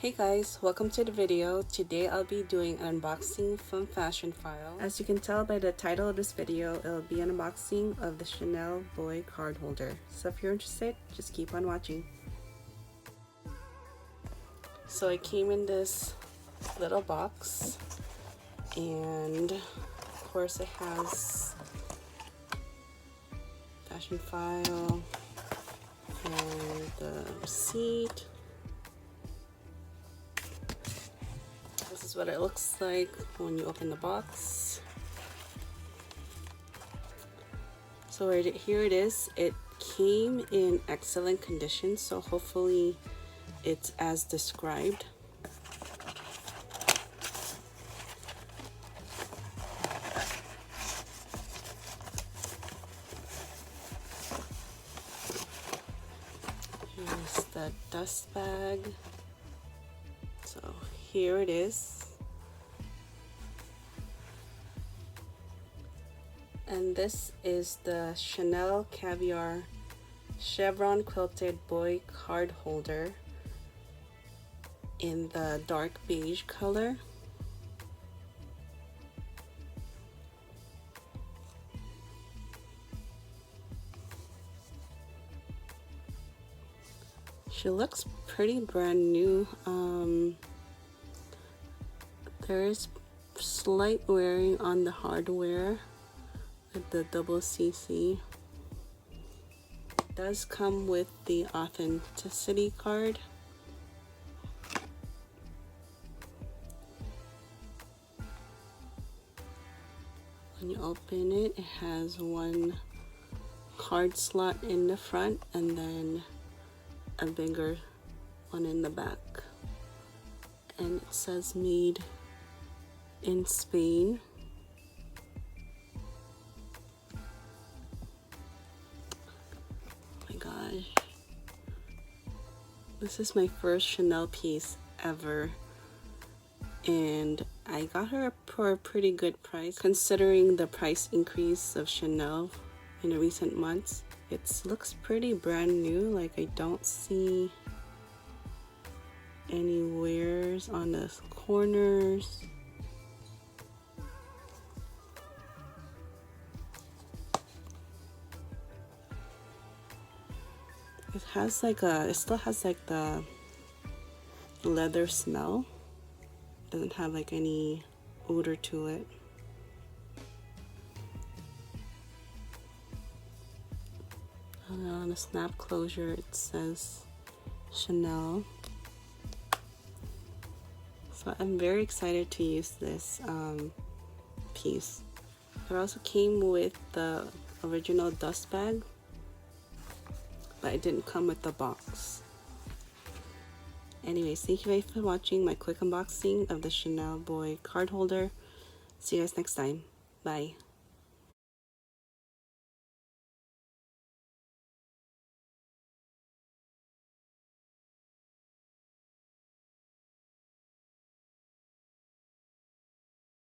Hey guys, welcome to the video. Today I'll be doing an unboxing from FASHIONPHILE. As you can tell by the title of this video, it'll be an unboxing of the Chanel Boy card holder. So if you're interested, just keep on watching. So it came in this little box, and of course it has FASHIONPHILE and the receipt. This is what it looks like when you open the box. So here it is. It came in excellent condition, so hopefully it's as described. Here's the dust bag. So here it is. And this is the Chanel Caviar Chevron Quilted Boy card holder in the dark beige color. She looks pretty brand new. There is slight wearing on the hardware with the double CC. It does come with the authenticity card. When you open it, it has one card slot in the front and then a bigger one in the back. And it says made in Spain. Oh my gosh. This is my first Chanel piece ever. And I got her for a pretty good price considering the price increase of Chanel in the recent months. It looks pretty brand new. Like, I don't see any wears on the corners. It has like it still has like the leather smell. Doesn't have like any odor to it. And on the snap closure it says Chanel. So I'm very excited to use this piece. It also came with the original dust bag, but it didn't come with the box. Anyways, thank you guys for watching my quick unboxing of the Chanel Boy card holder. See you guys next time. Bye.